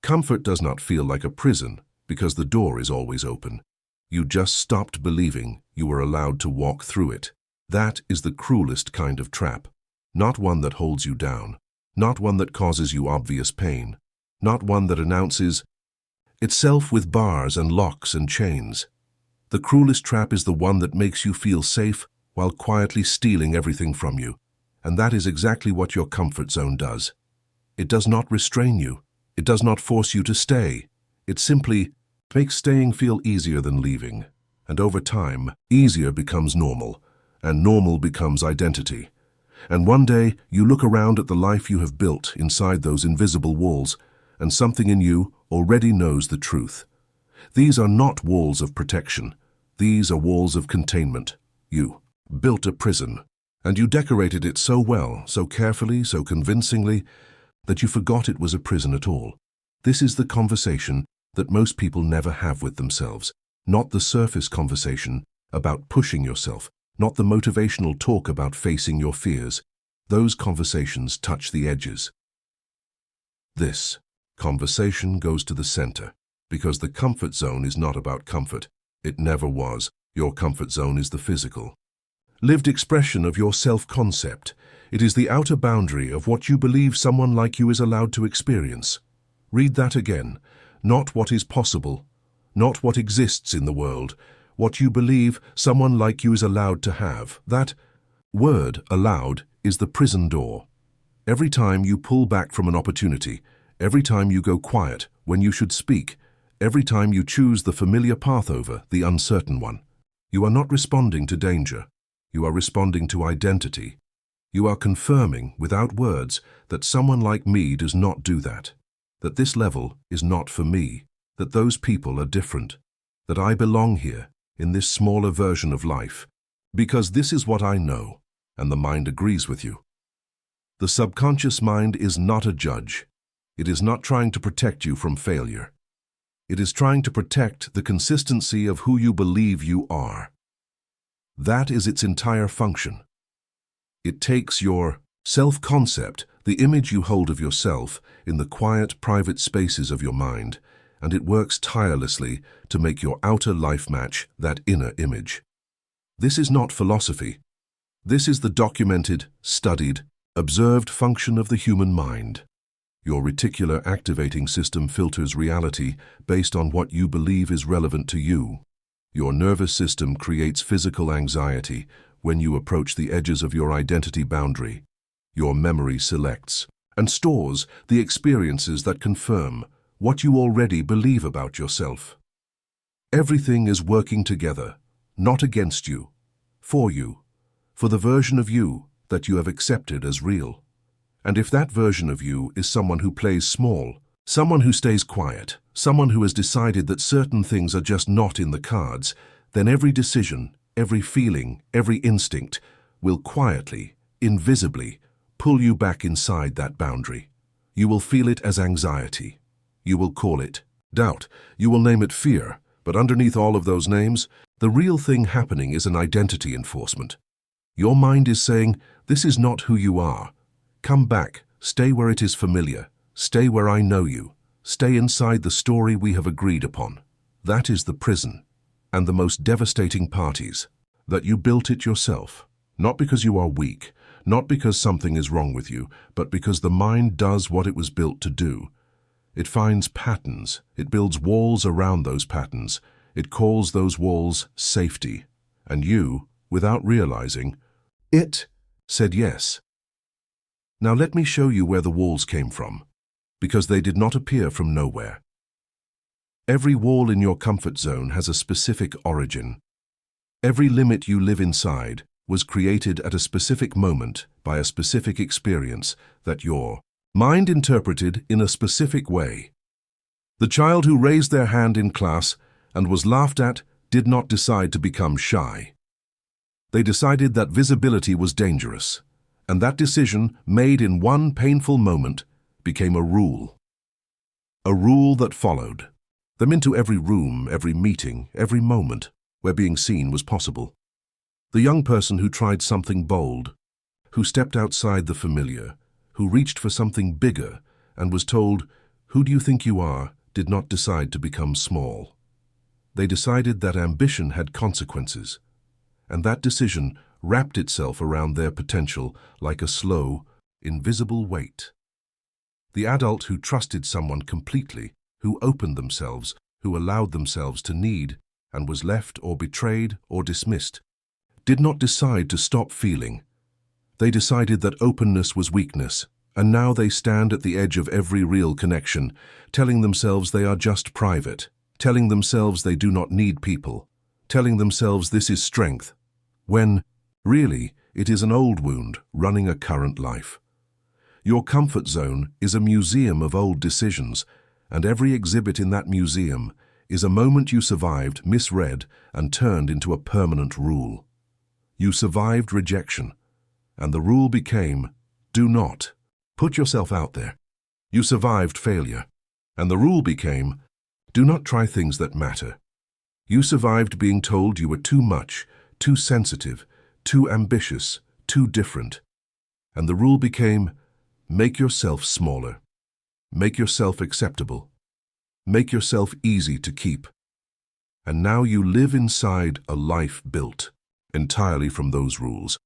Comfort does not feel like a prison because the door is always open. You just stopped believing you were allowed to walk through it. That is the cruelest kind of trap. Not one that holds you down, not one that causes you obvious pain, not one that announces itself with bars and locks and chains. The cruelest trap is the one that makes you feel safe while quietly stealing everything from you. And that is exactly what your comfort zone does. It does not restrain you. It does not force you to stay. It simply makes staying feel easier than leaving. And over time, easier becomes normal, and normal becomes identity. And one day, you look around at the life you have built inside those invisible walls, and something in you already knows the truth. These are not walls of protection. These are walls of containment. You built a prison, and you decorated it so well, so carefully, so convincingly, that you forgot it was a prison at all. This is the conversation that most people never have with themselves, not the surface conversation about pushing yourself, not the motivational talk about facing your fears. Those conversations touch the edges. This conversation goes to the center, because the comfort zone is not about comfort. It never was. Your comfort zone is the physical, lived expression of your self-concept. It is the outer boundary of what you believe someone like you is allowed to experience. Read that again. Not what is possible, not what exists in the world, what you believe someone like you is allowed to have. That word, allowed, is the prison door. Every time you pull back from an opportunity, every time you go quiet when you should speak, every time you choose the familiar path over the uncertain one, you are not responding to danger. You are responding to identity. You are confirming, without words, that someone like me does not do that, that this level is not for me, that those people are different, that I belong here, in this smaller version of life, because this is what I know, and the mind agrees with you. The subconscious mind is not a judge. It is not trying to protect you from failure. It is trying to protect the consistency of who you believe you are. That is its entire function. It takes your self-concept, the image you hold of yourself in the quiet, private spaces of your mind, and it works tirelessly to make your outer life match that inner image. This is not philosophy. This is the documented, studied, observed function of the human mind. Your reticular activating system filters reality based on what you believe is relevant to you. Your nervous system creates physical anxiety when you approach the edges of your identity boundary. Your memory selects and stores the experiences that confirm what you already believe about yourself. Everything is working together, not against you, for the version of you that you have accepted as real. And if that version of you is someone who plays small, someone who stays quiet, someone who has decided that certain things are just not in the cards, then every decision, every feeling, every instinct will quietly, invisibly, pull you back inside that boundary. You will feel it as anxiety. You will call it doubt. You will name it fear. But underneath all of those names, the real thing happening is an identity enforcement. Your mind is saying, this is not who you are. Come back, stay where it is familiar, stay where I know you, stay inside the story we have agreed upon. That is the prison. And the most devastating part is that you built it yourself, not because you are weak, not because something is wrong with you, but because the mind does what it was built to do. It finds patterns, it builds walls around those patterns, it calls those walls safety. And you, without realizing, it said yes. Now let me show you where the walls came from, because they did not appear from nowhere. Every wall in your comfort zone has a specific origin. Every limit you live inside was created at a specific moment by a specific experience that your mind interpreted in a specific way. The child who raised their hand in class and was laughed at did not decide to become shy. They decided that visibility was dangerous, and that decision, made in one painful moment, became a rule. A rule that followed them into every room, every meeting, every moment where being seen was possible. The young person who tried something bold, who stepped outside the familiar, who reached for something bigger and was told, Who do you think you are did not decide to become small. They decided that ambition had consequences, and that decision wrapped itself around their potential like a slow, invisible weight. The adult who trusted someone completely, who opened themselves, who allowed themselves to need, and was left or betrayed or dismissed, did not decide to stop feeling. They decided that openness was weakness, and now they stand at the edge of every real connection, telling themselves they are just private, telling themselves they do not need people, telling themselves this is strength, when, really, it is an old wound running a current life. Your comfort zone is a museum of old decisions, and every exhibit in that museum is a moment you survived, misread, and turned into a permanent rule. You survived rejection, and the rule became, do not put yourself out there. You survived failure, and the rule became, do not try things that matter. You survived being told you were too much, too sensitive, too ambitious, too different, and the rule became, make yourself smaller. Make yourself acceptable. Make yourself easy to keep. And now you live inside a life built entirely from those rules,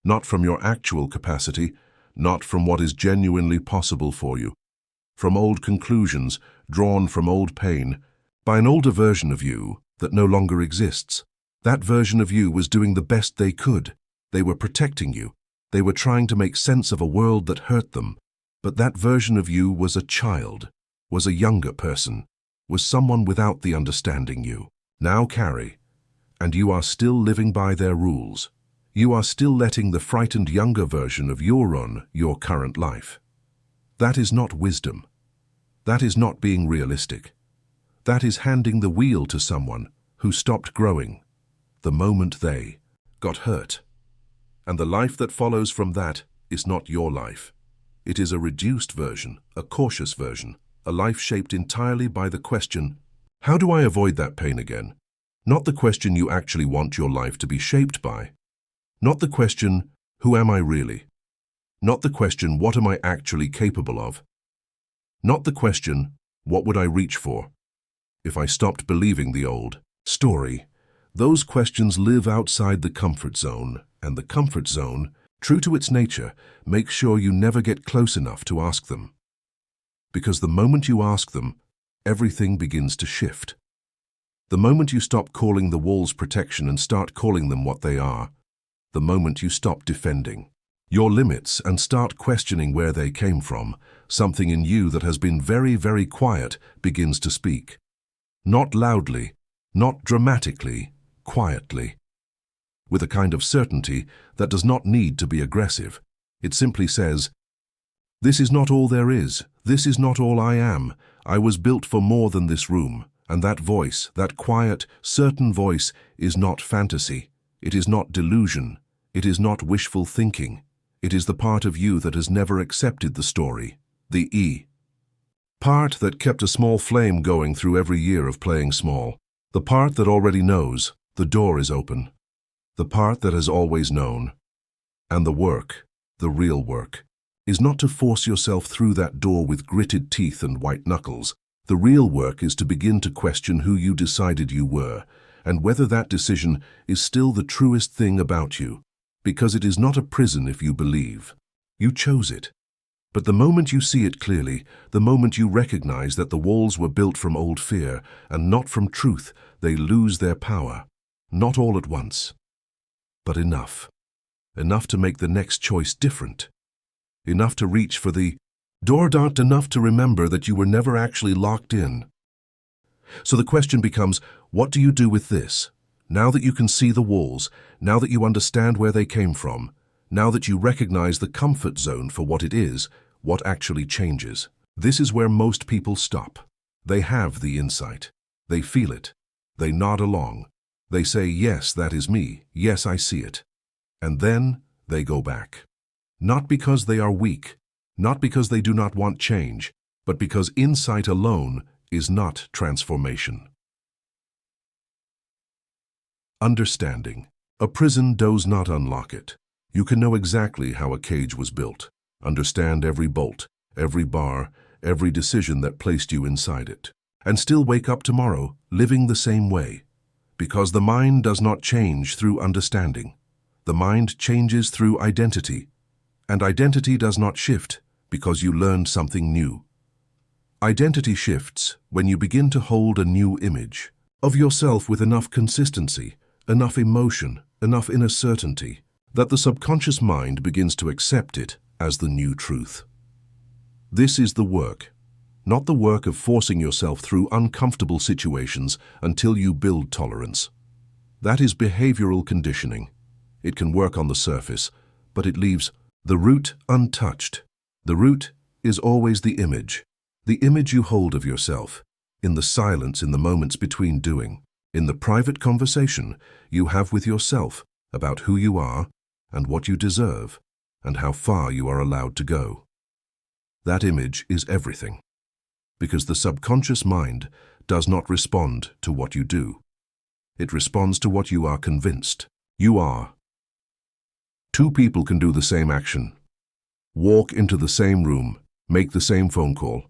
not from your actual capacity, not from what is genuinely possible for you, from old conclusions drawn from old pain, by an older version of you that no longer exists. That version of you was doing the best they could. They were protecting you. They were trying to make sense of a world that hurt them. But that version of you was a child, was a younger person, was someone without the understanding you now carry. And you are still living by their rules. You are still letting the frightened younger version of you run your current life. That is not wisdom. That is not being realistic. That is handing the wheel to someone who stopped growing the moment they got hurt. And the life that follows from that is not your life. It is a reduced version, a cautious version, a life shaped entirely by the question, how do I avoid that pain again? Not the question you actually want your life to be shaped by. Not the question, who am I really? Not the question, what am I actually capable of? Not the question, what would I reach for if I stopped believing the old story? Those questions live outside the comfort zone, and the comfort zone, true to its nature, makes sure you never get close enough to ask them. Because the moment you ask them, everything begins to shift. The moment you stop calling the walls protection and start calling them what they are, the moment you stop defending your limits and start questioning where they came from, something in you that has been very, very quiet begins to speak. Not loudly, not dramatically, quietly. With a kind of certainty that does not need to be aggressive. It simply says, this is not all there is. This is not all I am. I was built for more than this room. And that voice, that quiet, certain voice, is not fantasy. It is not delusion. It is not wishful thinking. It is the part of you that has never accepted the story, the E. Part that kept a small flame going through every year of playing small. The part that already knows the door is open. The part that has always known. And the work, the real work, is not to force yourself through that door with gritted teeth and white knuckles. The real work is to begin to question who you decided you were, and whether that decision is still the truest thing about you. Because it is not a prison if you believe. You chose it. But the moment you see it clearly, the moment you recognize that the walls were built from old fear and not from truth, they lose their power. Not all at once, but enough. Enough to make the next choice different. Enough to reach for the door, enough to remember that you were never actually locked in. So the question becomes, what do you do with this? Now that you can see the walls, now that you understand where they came from, now that you recognize the comfort zone for what it is, what actually changes? This is where most people stop. They have the insight. They feel it. They nod along. They say, yes, that is me. Yes, I see it. And then they go back. Not because they are weak, not because they do not want change, but because insight alone is not transformation. Understanding. A prison does not unlock it. You can know exactly how a cage was built, understand every bolt, every bar, every decision that placed you inside it, and still wake up tomorrow living the same way. Because the mind does not change through understanding. The mind changes through identity, and identity does not shift because you learned something new. Identity shifts when you begin to hold a new image of yourself with enough consistency, enough emotion, enough inner certainty, that the subconscious mind begins to accept it as the new truth. This is the work, not the work of forcing yourself through uncomfortable situations until you build tolerance. That is behavioral conditioning. It can work on the surface, but it leaves the root untouched. The root is always the image you hold of yourself, in the silence, in the moments between doing, in the private conversation you have with yourself about who you are and what you deserve and how far you are allowed to go. That image is everything, because the subconscious mind does not respond to what you do. It responds to what you are convinced you are. Two people can do the same action, walk into the same room, make the same phone call,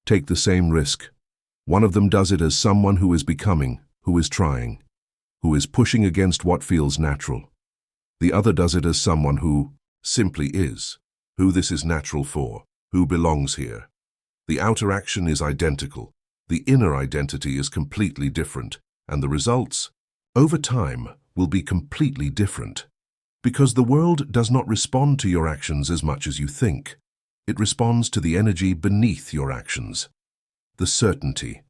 take the same risk. One of them does it as someone who is becoming, who is trying, who is pushing against what feels natural. The other does it as someone who simply is, who this is natural for, who belongs here. The outer action is identical. The inner identity is completely different, and the results, over time, will be completely different. Because the world does not respond to your actions as much as you think. It responds to the energy beneath your actions. The certainty,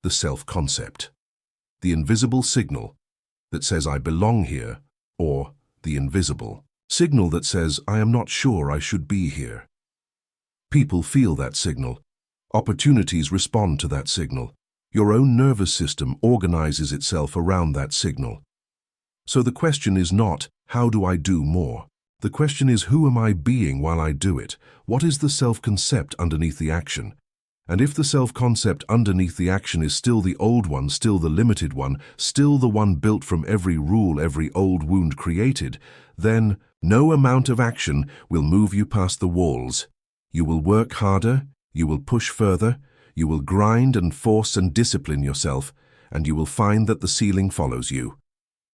the self-concept, the invisible signal that says I belong here, or the invisible signal that says I am not sure I should be here. People feel that signal. Opportunities respond to that signal. Your own nervous system organizes itself around that signal. So the question is not, how do I do more? The question is, who am I being while I do it? What is the self-concept underneath the action? And if the self-concept underneath the action is still the old one, still the limited one, still the one built from every rule, every old wound created, then no amount of action will move you past the walls. You will work harder, you will push further, you will grind and force and discipline yourself, and you will find that the ceiling follows you.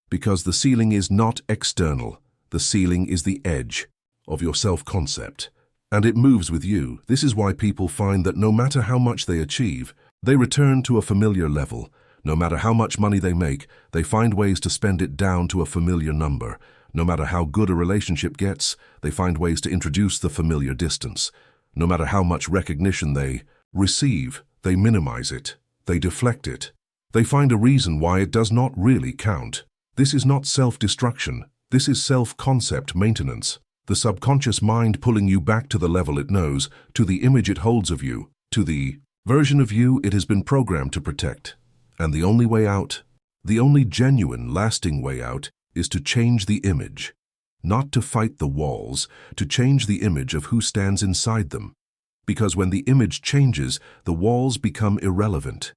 Because the ceiling is not external. The ceiling is the edge of your self-concept, and it moves with you. This is why people find that no matter how much they achieve, they return to a familiar level. No matter how much money they make, they find ways to spend it down to a familiar number. No matter how good a relationship gets, they find ways to introduce the familiar distance. No matter how much recognition they receive, they minimize it. They deflect it. They find a reason why it does not really count. This is not self-destruction. This is self-concept maintenance, the subconscious mind pulling you back to the level it knows, to the image it holds of you, to the version of you it has been programmed to protect. And the only way out, the only genuine, lasting way out, is to change the image. Not to fight the walls, to change the image of who stands inside them. Because when the image changes, the walls become irrelevant.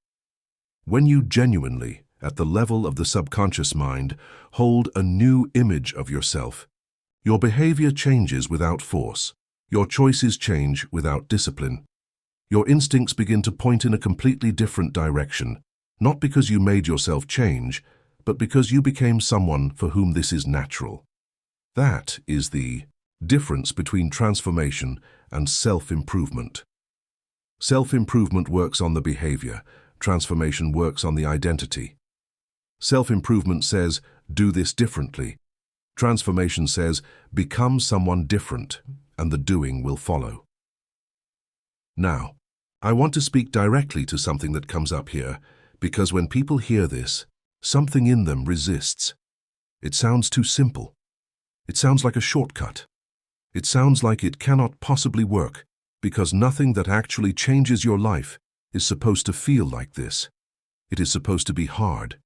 When you genuinely, at the level of the subconscious mind, hold a new image of yourself, your behavior changes without force. Your choices change without discipline. Your instincts begin to point in a completely different direction, not because you made yourself change, but because you became someone for whom this is natural. That is the difference between transformation and self-improvement. Self-improvement works on the behavior. Transformation works on the identity. Self-improvement says, do this differently. Transformation says, become someone different, and the doing will follow. Now, I want to speak directly to something that comes up here, because when people hear this, something in them resists. It sounds too simple. It sounds like a shortcut. It sounds like it cannot possibly work, because nothing that actually changes your life is supposed to feel like this. It is supposed to be hard.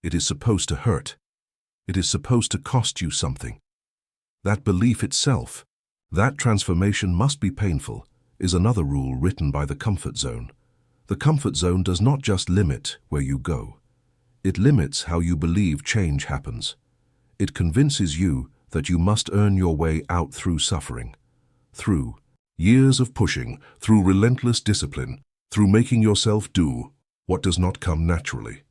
It is supposed to hurt. It is supposed to cost you something. That belief itself, that transformation must be painful, is another rule written by the comfort zone. The comfort zone does not just limit where you go. It limits how you believe change happens. It convinces you that you must earn your way out through suffering, through Years of pushing, through relentless discipline, through making yourself do what does not come naturally.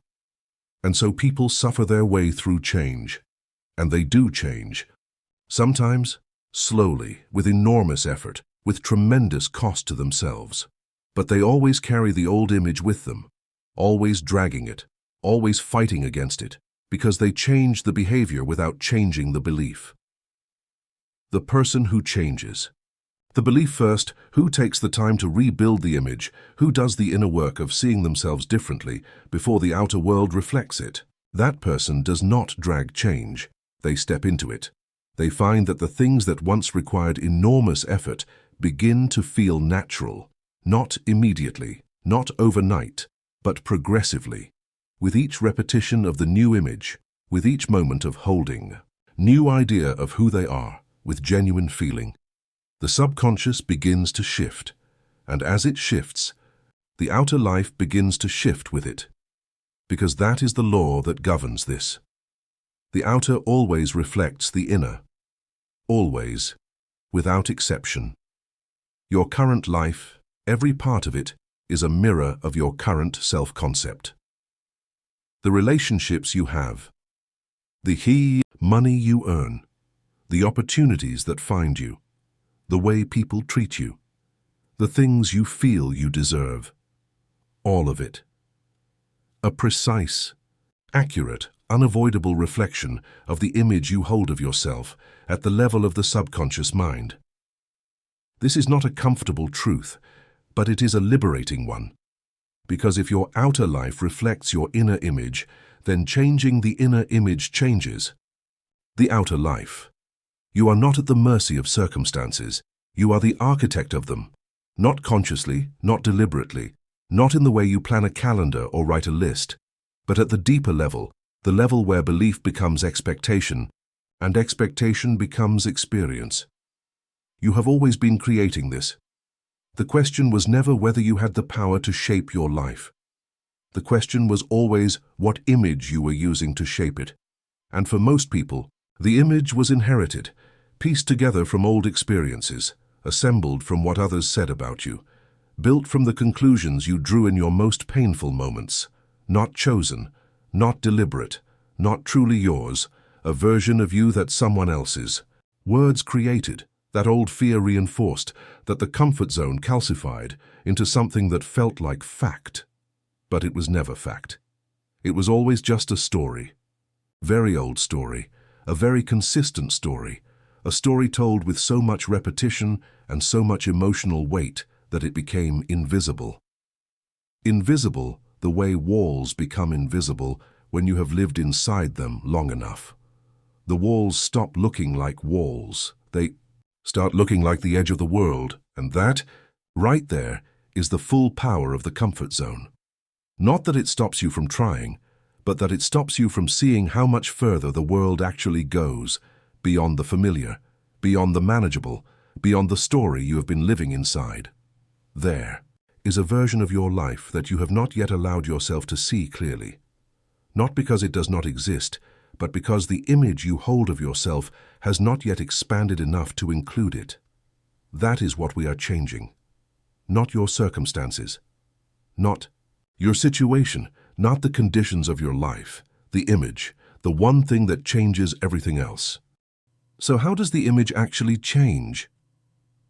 And so people suffer their way through change. And they do change. Sometimes, slowly, with enormous effort, with tremendous cost to themselves. But they always carry the old image with them, always dragging it, always fighting against it, because they change the behavior without changing the belief. The person who changes. The belief first, who takes the time to rebuild the image, who does the inner work of seeing themselves differently before the outer world reflects it. That person does not drag change. They step into it. They find that the things that once required enormous effort begin to feel natural, not immediately, not overnight, but progressively, with each repetition of the new image, with each moment of holding, new idea of who they are, with genuine feeling. The subconscious begins to shift, and as it shifts, the outer life begins to shift with it, because that is the law that governs this. The outer always reflects the inner, always, without exception. Your current life, every part of it, is a mirror of your current self-concept. The relationships you have, the money you earn, the opportunities that find you, the way people treat you, the things you feel you deserve, all of it. A precise, accurate, unavoidable reflection of the image you hold of yourself at the level of the subconscious mind. This is not a comfortable truth, but it is a liberating one. Because if your outer life reflects your inner image, then changing the inner image changes the outer life. You are not at the mercy of circumstances. You are the architect of them, not consciously, not deliberately, not in the way you plan a calendar or write a list, but at the deeper level, the level where belief becomes expectation, and expectation becomes experience. You have always been creating this. The question was never whether you had the power to shape your life. The question was always what image you were using to shape it. And for most people, the image was inherited, pieced together from old experiences, assembled from what others said about you, built from the conclusions you drew in your most painful moments, not chosen, not deliberate, not truly yours, a version of you that someone else's. Words created, that old fear reinforced, that the comfort zone calcified into something that felt like fact. But it was never fact. It was always just a story. Very old story, a very consistent story, a story told with so much repetition and so much emotional weight that it became invisible. Invisible the way walls become invisible when you have lived inside them long enough. The walls stop looking like walls. They start looking like the edge of the world, and that, right there, is the full power of the comfort zone. Not that it stops you from trying, but that it stops you from seeing how much further the world actually goes, beyond the familiar, beyond the manageable, beyond the story you have been living inside. There is a version of your life that you have not yet allowed yourself to see clearly. Not because it does not exist, but because the image you hold of yourself has not yet expanded enough to include it. That is what we are changing. Not your circumstances. Not your situation, not the conditions of your life, the image, the one thing that changes everything else. So how does the image actually change?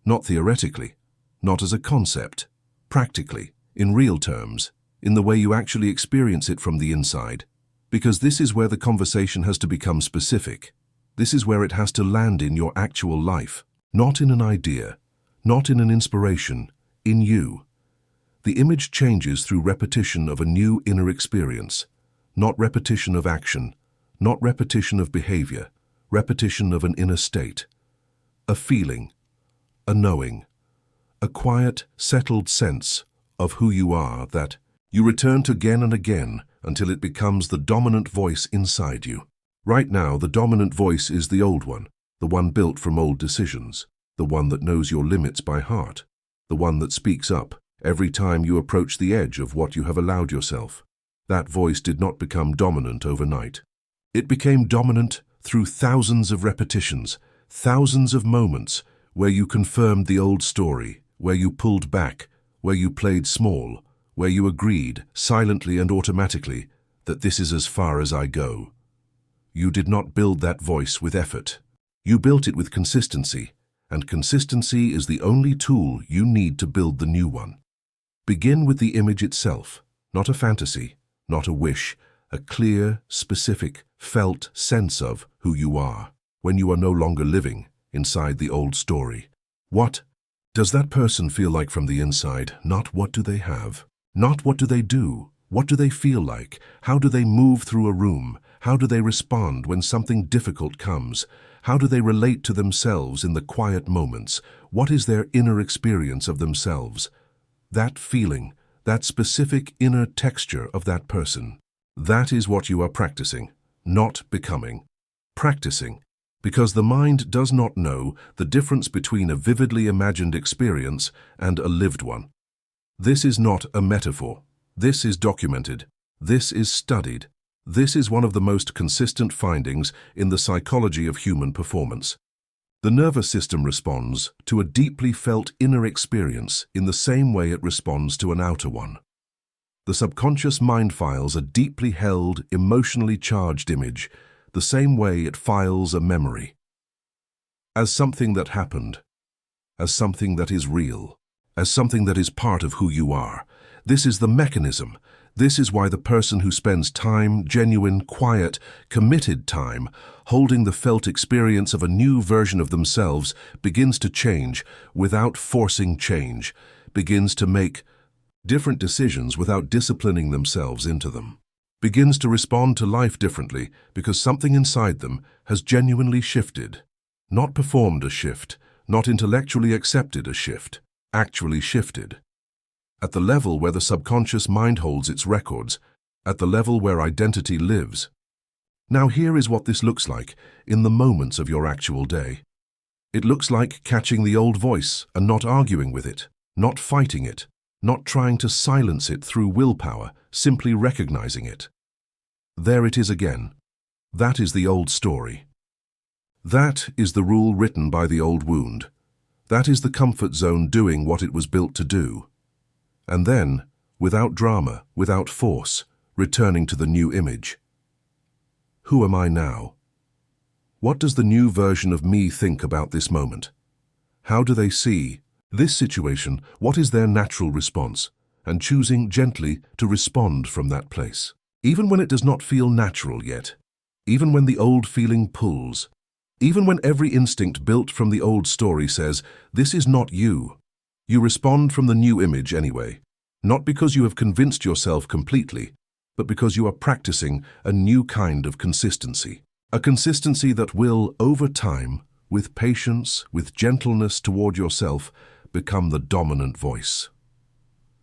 Not theoretically, not as a concept, practically, in real terms, in the way you actually experience it from the inside. Because this is where the conversation has to become specific. This is where it has to land in your actual life, not in an idea, not in an inspiration, in you. The image changes through repetition of a new inner experience, not repetition of action, not repetition of behavior, repetition of an inner state. A feeling, a knowing, a quiet, settled sense of who you are that you return to again and again until it becomes the dominant voice inside you. Right now, the dominant voice is the old one, the one built from old decisions, the one that knows your limits by heart, the one that speaks up every time you approach the edge of what you have allowed yourself. That voice did not become dominant overnight. It became dominant through thousands of repetitions, thousands of moments where you confirmed the old story, where you pulled back, where you played small, where you agreed, silently and automatically, that this is as far as I go. You did not build that voice with effort. You built it with consistency, and consistency is the only tool you need to build the new one. Begin with the image itself, not a fantasy, not a wish, a clear, specific, felt sense of who you are when you are no longer living inside the old story. What does that person feel like from the inside? Not what do they have, not what do they do, what do they feel like, how do they move through a room, how do they respond when something difficult comes, how do they relate to themselves in the quiet moments, what is their inner experience of themselves? That feeling, that specific inner texture of that person, that is what you are practicing, not becoming. Practicing, because the mind does not know the difference between a vividly imagined experience and a lived one. This is not a metaphor. This is documented. This is studied. This is one of the most consistent findings in the psychology of human performance. The nervous system responds to a deeply felt inner experience in the same way it responds to an outer one. The subconscious mind files a deeply held, emotionally charged image, the same way it files a memory. As something that happened, as something that is real, as something that is part of who you are. This is the mechanism. This is why the person who spends time, genuine, quiet, committed time, holding the felt experience of a new version of themselves, begins to change without forcing change, begins to make different decisions without disciplining themselves into them, begins to respond to life differently because something inside them has genuinely shifted. Not performed a shift, not intellectually accepted a shift, actually shifted. At the level where the subconscious mind holds its records, at the level where identity lives. Now here is what this looks like in the moments of your actual day. It looks like catching the old voice and not arguing with it, not fighting it, not trying to silence it through willpower, simply recognizing it. There it is again. That is the old story. That is the rule written by the old wound. That is the comfort zone doing what it was built to do. And then, without drama, without force, returning to the new image. Who am I now? What does the new version of me think about this moment? How do they see this situation? What is their natural response? And choosing gently to respond from that place. Even when it does not feel natural yet. Even when the old feeling pulls. Even when every instinct built from the old story says, this is not you. You respond from the new image anyway, not because you have convinced yourself completely, but because you are practicing a new kind of consistency. A consistency that will, over time, with patience, with gentleness toward yourself, become the dominant voice.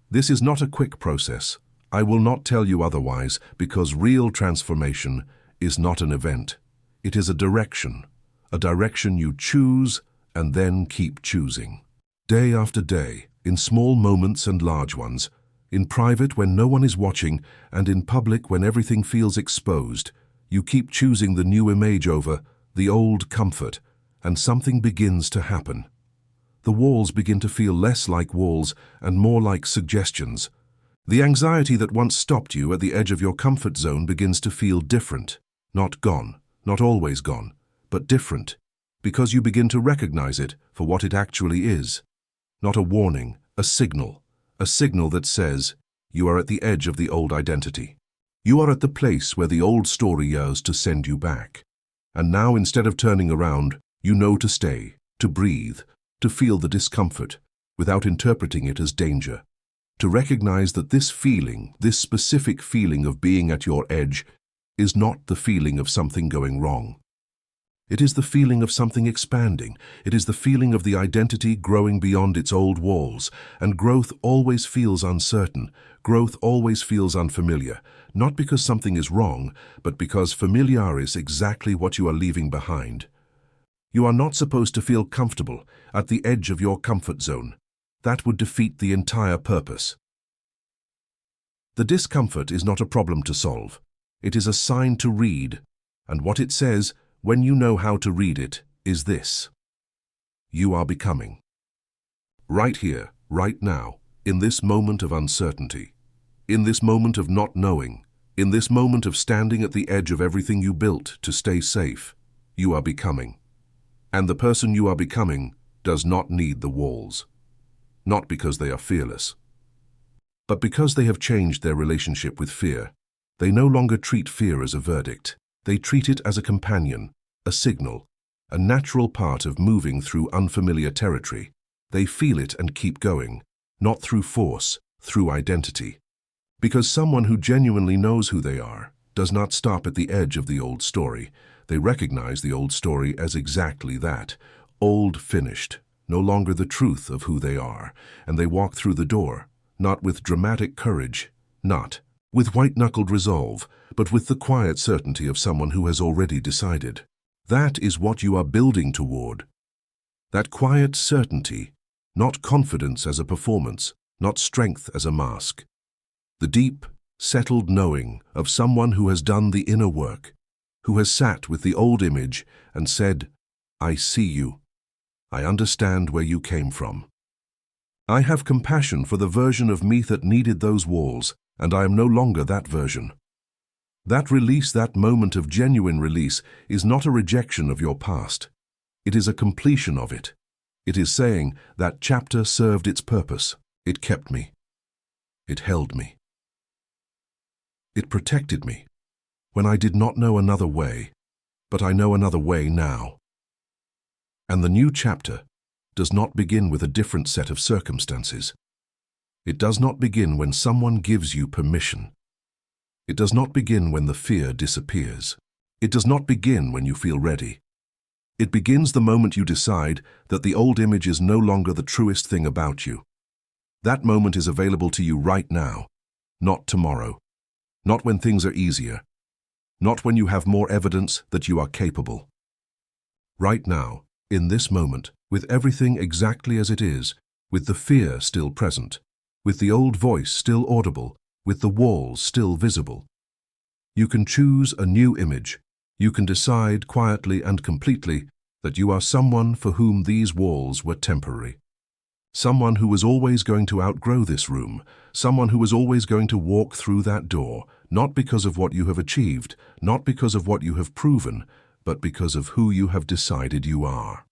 This is not a quick process. I will not tell you otherwise, because real transformation is not an event. It is a direction you choose and then keep choosing. Day after day, in small moments and large ones, in private when no one is watching, and in public when everything feels exposed, you keep choosing the new image over the old comfort, and something begins to happen. The walls begin to feel less like walls and more like suggestions. The anxiety that once stopped you at the edge of your comfort zone begins to feel different. Not gone, not always gone, but different, because you begin to recognize it for what it actually is. Not a warning, a signal that says you are at the edge of the old identity. You are at the place where the old story yearns to send you back. And now, instead of turning around, you know to stay, to breathe, to feel the discomfort, without interpreting it as danger. To recognize that this feeling, this specific feeling of being at your edge, is not the feeling of something going wrong. It is the feeling of something expanding. It is the feeling of the identity growing beyond its old walls. And growth always feels uncertain. Growth always feels unfamiliar. Not because something is wrong, but because familiar is exactly what you are leaving behind. You are not supposed to feel comfortable at the edge of your comfort zone. That would defeat the entire purpose. The discomfort is not a problem to solve. It is a sign to read. And what it says, when you know how to read it, is this. you are becoming. Right here, right now, in this moment of uncertainty, in this moment of not knowing, in this moment of standing at the edge of everything you built to stay safe, you are becoming. And the person you are becoming does not need the walls. Not because they are fearless, but because they have changed their relationship with fear. They no longer treat fear as a verdict. They treat it as a companion, a signal, a natural part of moving through unfamiliar territory. They feel it and keep going, not through force, through identity. Because someone who genuinely knows who they are does not stop at the edge of the old story. They recognize the old story as exactly that, old, finished, no longer the truth of who they are, and they walk through the door, not with dramatic courage, not with white-knuckled resolve, but with the quiet certainty of someone who has already decided. That is what you are building toward. That quiet certainty, not confidence as a performance, not strength as a mask. The deep, settled knowing of someone who has done the inner work, who has sat with the old image and said, I see you. I understand where you came from. I have compassion for the version of me that needed those walls, and I am no longer that version. That release, that moment of genuine release, is not a rejection of your past. It is a completion of it. It is saying that chapter served its purpose. It kept me. It held me. It protected me when I did not know another way, but I know another way now. And the new chapter does not begin with a different set of circumstances. It does not begin when someone gives you permission. It does not begin when the fear disappears. It does not begin when you feel ready. It begins the moment you decide that the old image is no longer the truest thing about you. That moment is available to you right now, not tomorrow, not when things are easier, not when you have more evidence that you are capable. Right now, in this moment, with everything exactly as it is, with the fear still present, with the old voice still audible, with the walls still visible. You can choose a new image. You can decide quietly and completely that you are someone for whom these walls were temporary. Someone who was always going to outgrow this room, someone who was always going to walk through that door, not because of what you have achieved, not because of what you have proven, but because of who you have decided you are.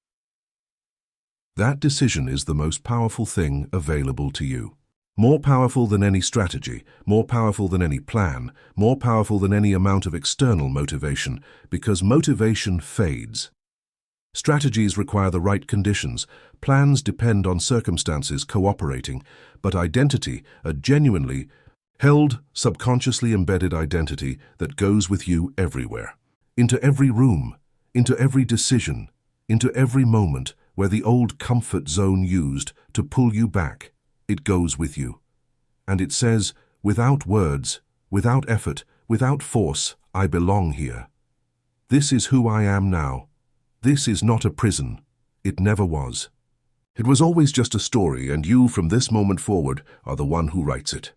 That decision is the most powerful thing available to you. More powerful than any strategy, more powerful than any plan, more powerful than any amount of external motivation, because motivation fades. Strategies require the right conditions, plans depend on circumstances cooperating, but identity, a genuinely held, subconsciously embedded identity that goes with you everywhere. Into every room, into every decision, into every moment where the old comfort zone used to pull you back, it goes with you. And it says, without words, without effort, without force, I belong here. This is who I am now. This is not a prison. It never was. It was always just a story, and you, from this moment forward, are the one who writes it.